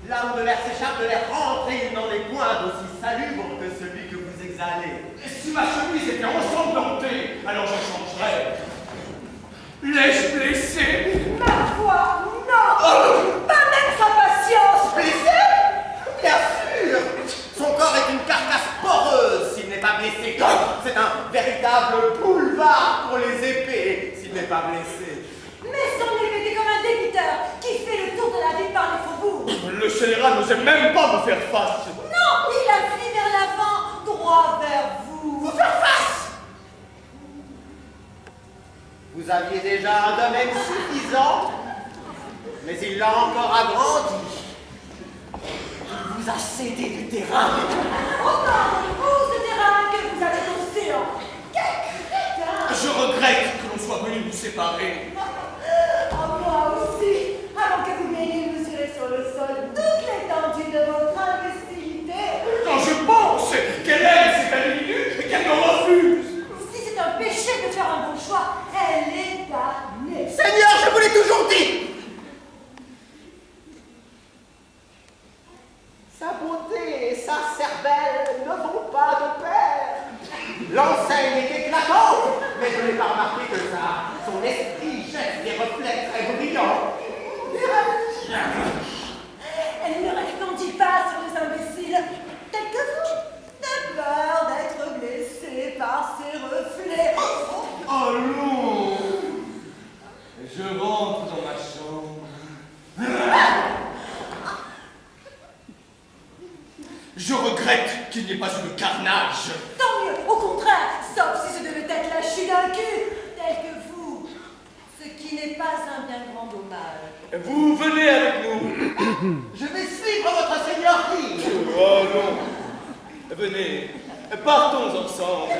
Là où de l'air s'échappe, de l'air rentre, et il n'en est point d'aussi salubre que celui que vous exhalez. Et si ma chemise était ensanglantée, alors je changerais. L'ai-je blessé? Ma foi, non! Pas même sa patience! Blessé? Bien sûr! Son corps est une carcasse poreuse s'il n'est pas blessé. C'est un véritable boulevard pour les épées s'il n'est pas blessé. Mais son épée est comme un débiteur qui fait le tour de la ville par les faubourgs. Le scélérat n'osait même pas me faire face. Non, il a fui vers l'avant, droit vers vous. Vous faire face! Vous aviez déjà un domaine suffisant, mais il l'a encore agrandi. Il vous a cédé du terrain. Autant de courses de terrain que vous avez d'océan. Quel crétin! Je regrette que l'on soit venu nous séparer. Oh, moi aussi, avant que vous m'ayez mesuré sur le sol toute l'étendue de votre imbécilité. Quand je pense qu'elle aime cet individu et qu'elle me refuse. Si c'est un péché de faire un bon choix, elle est damnée. Seigneur, je vous l'ai toujours dit! Sa beauté et sa cervelle ne vont pas de pair. L'enseigne est éclatante, mais je n'ai pas remarqué que son esprit jette des reflets très brillants. Elle ne répondit pas sur les imbéciles, tels que vous, de peur d'être blessés par ces reflets. Allons. Je rentre dans ma chambre. Je regrette qu'il n'y ait pas eu de carnage. Tant mieux, au contraire, sauf si ce devait être la chute d'un cul, tel que vous, ce qui n'est pas un bien grand dommage. Vous venez avec nous. Je vais suivre votre seigneurie. Oh non. Venez, partons ensemble.